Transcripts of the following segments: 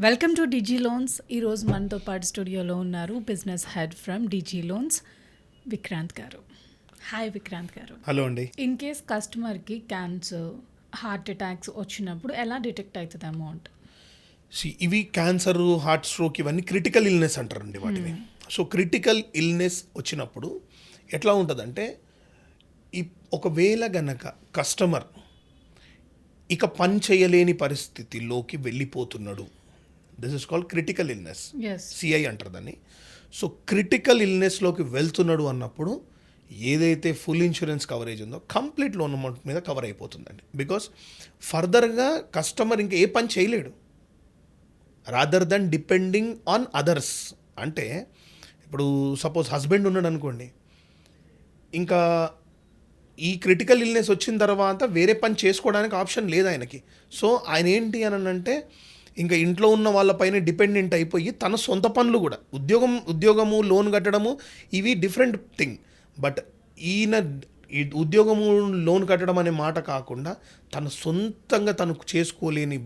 Welcome to Digi loans. ఈరోజు మనతో పాటు స్టూడియోలో ఉన్నారు business head from Digi loans Vikrant గారు. హాయ్ విక్రాంత్ గారు. హలో అండి. ఇన్ కేస్ కస్టమర్కి క్యాన్సర్, హార్ట్ అటాక్స్ వచ్చినప్పుడు ఎలా డిటెక్ట్ అవుతుంది అమౌంట్? ఇవి క్యాన్సర్, హార్ట్ స్ట్రోక్ ఇవన్నీ క్రిటికల్ ఇల్నెస్ అంటారండి వాటిని. సో క్రిటికల్ ఇల్నెస్ వచ్చినప్పుడు ఎట్లా ఉంటుందంటే, ఒకవేళ గనక కస్టమర్ ఇక పని చేయలేని పరిస్థితిలోకి వెళ్ళిపోతున్నాడు, this is called critical illness, CI అంటారు దాన్ని. సో క్రిటికల్ ఇల్నెస్లోకి వెళ్తున్నాడు అన్నప్పుడు ఏదైతే ఫుల్ ఇన్సూరెన్స్ కవరేజ్ ఉందో కంప్లీట్ లోన్ అమౌంట్ మీద కవర్ అయిపోతుందండి. బికాస్ ఫర్దర్గా కస్టమర్ ఇంకా ఏ పని చేయలేడు, rather than depending on others. అంటే ఇప్పుడు సపోజ్ హస్బెండ్ ఉన్నాడు అనుకోండి, ఇంకా ఈ క్రిటికల్ ఇల్నెస్ వచ్చిన తర్వాత వేరే పని చేసుకోవడానికి ఆప్షన్ లేదు ఆయనకి. సో ఆయన ఏంటి అని అంటే ఇంకా ఇంట్లో ఉన్న వాళ్ళపైన డిపెండెంట్ అయిపోయి తన సొంత పనులు కూడా ఉద్యోగము, లోన్ కట్టడము ఇవి డిఫరెంట్ థింగ్. బట్ ఈయన ఉద్యోగము, లోన్ కట్టడం అనే మాట కాకుండా తన సొంతంగా తను చేసుకోలేని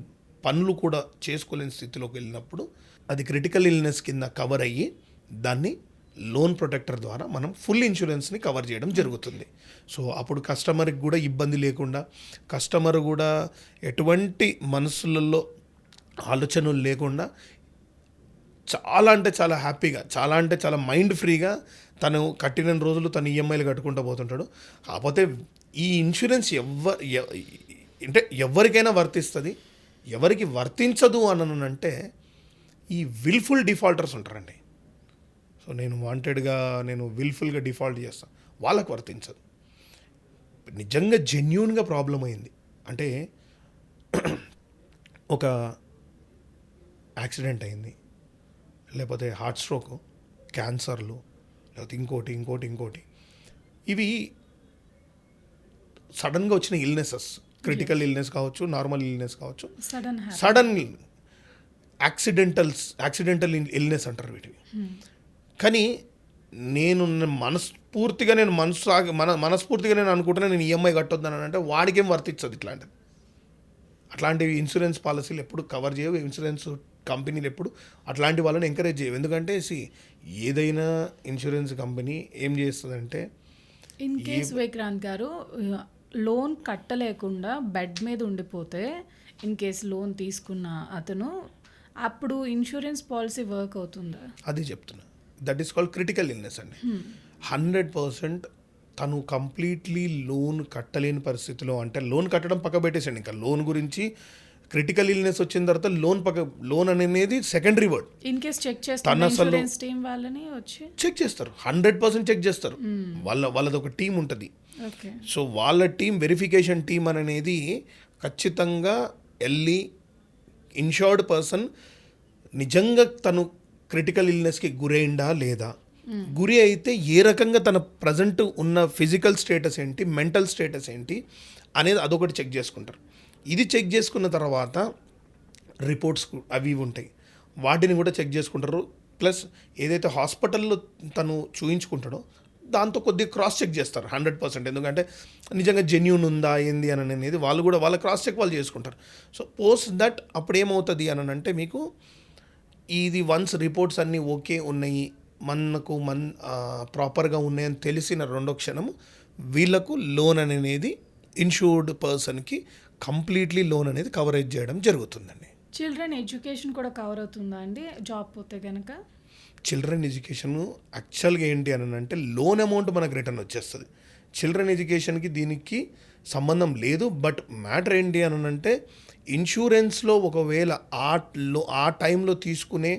పనులు కూడా చేసుకోలేని స్థితిలోకి వెళ్ళినప్పుడు అది క్రిటికల్ ఇల్నెస్ కింద కవర్ అయ్యి దాన్ని లోన్ ప్రొటెక్టర్ ద్వారా మనం ఫుల్ ఇన్సూరెన్స్ని కవర్ చేయడం జరుగుతుంది. సో అప్పుడు కస్టమర్కి కూడా ఇబ్బంది లేకుండా, కస్టమర్ కూడా ఎటువంటి మనసులలో ఆలోచనలు లేకుండా చాలా అంటే చాలా హ్యాపీగా, చాలా అంటే చాలా మైండ్ ఫ్రీగా తను కట్టిన రోజులు తను ఈఎంఐలు కట్టుకుంటూ పోతుంటాడు. కాకపోతే ఈ ఇన్సూరెన్స్ అంటే ఎవరికైనా వర్తిస్తుంది. ఎవరికి వర్తించదు అంటే ఈ విల్ఫుల్ డిఫాల్టర్స్ ఉంటారండి. సో నేను వాంటెడ్గా విల్ఫుల్గా డిఫాల్ట్ చేస్తాను, వాళ్ళకు వర్తించదు. నిజంగా జెన్యూన్గా ప్రాబ్లం అయింది అంటే, ఒక యాక్సిడెంట్ అయింది, లేకపోతే హార్ట్ స్ట్రోక్, క్యాన్సర్లు, లేకపోతే ఇంకోటి ఇవి సడన్గా వచ్చిన ఇల్నెసెస్, క్రిటికల్ ఇల్నెస్ కావచ్చు, నార్మల్ ఇల్నెస్ కావచ్చు, సడన్ యాక్సిడెంటల్ ఇల్నెస్ అంటారు వీటివి. కానీ నేను మనస్ఫూర్తిగా నేను అనుకుంటున్నా నేను ఈఎంఐ కట్టొద్దని అంటే వాడికేం వర్తించదు. అట్లాంటివి ఇన్సూరెన్స్ పాలసీలు ఎప్పుడు కవర్ చేయవు, ఇన్సూరెన్స్ కంపెనీలు ఎప్పుడు అట్లాంటి వాళ్ళని ఎంకరేజ్ చేయవు. ఎందుకంటే ఏదైనా ఇన్సూరెన్స్ కంపెనీ ఏం చేస్తుందంటే, ఇన్ కేస్ విక్రాంత్ గారు లోన్ కట్టలేకుండా బెడ్ మీద ఉండిపోతే, ఇన్ కేస్ లోన్ తీసుకున్న అతను, అప్పుడు ఇన్సూరెన్స్ పాలసీ వర్క్ అవుతుందా? అది చెప్తున్నా. That is called critical illness అండి. 100% తను కంప్లీట్లీ లోన్ కట్టలేని పరిస్థితిలో, అంటే లోన్ కట్టడం పక్క పెట్టేసండి, ఇంకా లోన్ గురించి క్రిటికల్ ఇల్నెస్ వచ్చిన తర్వాత లోన్ అనేది secondary word. In case check చేస్తారు, ఇన్సూరెన్స్ టీమ్ వాళ్ళని వచ్చి చెక్ చేస్తారు, 100% చెక్ చేస్తారు. వాళ్ళది ఒక టీం ఉంటుంది. సో వాళ్ళ టీం, వెరిఫికేషన్ టీం అనేది ఖచ్చితంగా వెళ్ళి ఇన్షూర్డ్ పర్సన్ నిజంగా తను క్రిటికల్ ఇల్నెస్కి గురైందా లేదా, గురి అయితే ఏ రకంగా తన ప్రజెంట్ ఉన్న ఫిజికల్ స్టేటస్ ఏంటి, మెంటల్ స్టేటస్ ఏంటి అనేది అదొకటి చెక్ చేసుకుంటారు. ఇది చెక్ చేసుకున్న తర్వాత రిపోర్ట్స్ అవి ఉంటాయి, వాటిని కూడా చెక్ చేసుకుంటారు. ప్లస్ ఏదైతే హాస్పిటల్లో తను చూయించుకుంటాడో దాంతో కొద్దిగా క్రాస్ చెక్ చేస్తారు 100%. ఎందుకంటే నిజంగా జెన్యూన్ ఉందా ఏంది అని అనేది వాళ్ళ క్రాస్ చెక్ వాళ్ళు చేసుకుంటారు. సో పోస్ట్ దట్ అప్పుడు ఏమవుతుంది అంటే, మీకు ఇది వన్స్ రిపోర్ట్స్ అన్నీ ఓకే ఉన్నాయి, మనకు ప్రాపర్గా ఉన్నాయని తెలిసిన రెండో క్షణము వీళ్ళకు లోన్ అనేది ఇన్షూర్డ్ పర్సన్కి కంప్లీట్లీ లోన్ అనేది కవరేజ్ చేయడం జరుగుతుందండి. చిల్డ్రన్ ఎడ్యుకేషన్ కూడా కవర్ అవుతుందా అండి జాబ్ పోతే కనుక? చిల్డ్రన్ ఎడ్యుకేషన్ యాక్చువల్గా ఏంటి అంటే లోన్ అమౌంట్ మనకు రిటర్న్ వచ్చేస్తుంది. చిల్డ్రన్ ఎడ్యుకేషన్కి దీనికి సంబంధం లేదు. బట్ మ్యాటర్ ఏంటి అంటే, ఇన్సూరెన్స్లో ఒకవేళ ఆ టైంలో తీసుకునే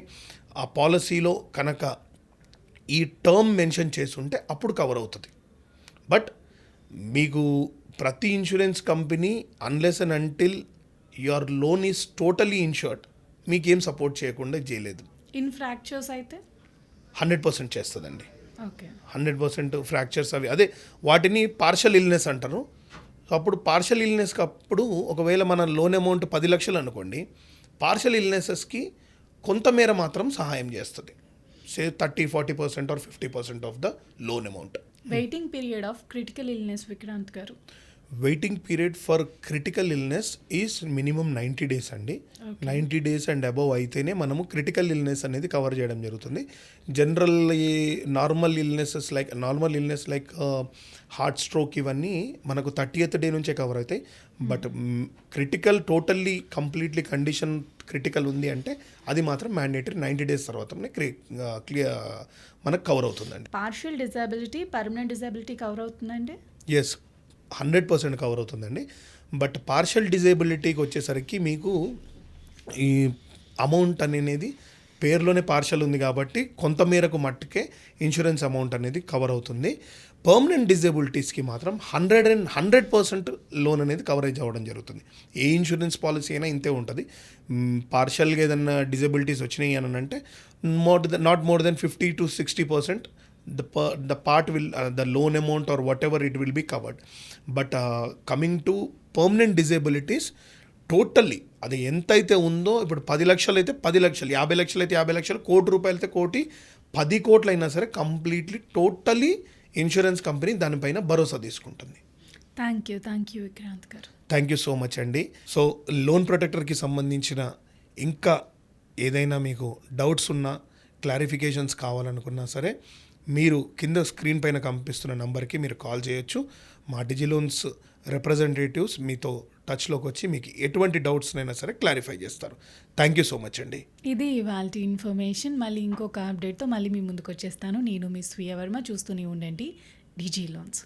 ఆ పాలసీలో కనుక ఈ టర్మ్ మెన్షన్ చేస్తుంటే అప్పుడు కవర్ అవుతుంది. బట్ మీకు ప్రతి insurance company unless and until your loan is totally insured మీకేం సపోర్ట్ చేయకుండా చేయలేదు. ఇన్ ఫ్రాక్చర్స్ అయితే 100% చేస్తుందండి. 100% ఫ్రాక్చర్స్ అదే వాటిని పార్షల్ ఇల్నెస్ అంటారు. సో అప్పుడు పార్షల్ ఇల్నెస్కి అప్పుడు ఒకవేళ మన లోన్ అమౌంట్ 10 లక్షలు అనుకోండి, పార్షల్ ఇల్నెసెస్కి కొంతమేర మాత్రం సహాయం చేస్తుంది. Say 30-40% or 50% of the loan amount. Waiting period of critical illness Vikrant గారు? Waiting period for critical illness is minimum 90 days అండి. 90 డేస్ అండ్ అబవ్ అయితేనే మనము క్రిటికల్ ఇల్నెస్ అనేది కవర్ చేయడం జరుగుతుంది. General normal illness like heart stroke ఇవన్నీ మనకు 30th day నుంచే కవర్ అవుతాయి. But critical totally completely condition critical ఉంది అంటే అది మాత్రం మ్యాండేటరీ 90 డేస్ తర్వాతనే క్లియర్ మనకు కవర్ అవుతుందండి. Partial disability, permanent disability cover అవుతుందండి? ఎస్, 100% కవర్ అవుతుందండి. బట్ పార్షియల్ డిజేబిలిటీకి వచ్చేసరికి మీకు ఈ అమౌంట్ అనేది పేరులోనే పార్షియల్ ఉంది కాబట్టి కొంతమేరకు మట్టుకే ఇన్సూరెన్స్ అమౌంట్ అనేది కవర్ అవుతుంది. పర్మనెంట్ డిజేబిలిటీస్కి మాత్రం 100% లోన్ అనేది కవరేజ్ అవ్వడం జరుగుతుంది. ఏ ఇన్సూరెన్స్ పాలసీ అయినా ఇంతే ఉంటుంది. పార్షియల్గా ఏదైనా డిజేబిలిటీస్ వచ్చినాయి అని అంటే not more than 50 to 60% the part will the loan amount or whatever it will be covered. But coming to permanent disabilities, totally అది ఎంతైతే ఉందో ఇప్పుడు 10 లక్షలు అయితే 10 లక్షలు, 50 లక్షలు అయితే 50 లక్షలు, కోటి రూపాయలు అయితే కోటి, 10 కోట్లు అయినా సరే కంప్లీట్లీ టోటలీ ఇన్సూరెన్స్ కంపెనీ దానిపైన భరోసా తీసుకుంటుంది. థ్యాంక్ యూ విక్రాంత్ గారు. థ్యాంక్ యూ సో మచ్ అండి. సో లోన్ ప్రొటెక్టర్కి సంబంధించిన ఇంకా ఏదైనా మీకు డౌట్స్ ఉన్నా, క్లారిఫికేషన్స్ కావాలనుకున్నా సరే మీరు కింద స్క్రీన్ పైన కనిపిస్తున్న నంబర్కి మీరు కాల్ చేయొచ్చు. మా డిజిలోన్స్ రిప్రజెంటేటివ్స్ మీతో టచ్లోకి వచ్చి మీకు ఎటువంటి డౌట్స్నైనా సరే క్లారిఫై చేస్తారు. థ్యాంక్ యూ సో మచ్ అండి. ఇది ఇవాల్టి ఇన్ఫర్మేషన్. మళ్ళీ ఇంకొక అప్డేట్తో మళ్ళీ మీ ముందుకు వచ్చేస్తాను. నేను మీ స్వీయ వర్మ. చూస్తూనే ఉండండి డిజి లోన్స్.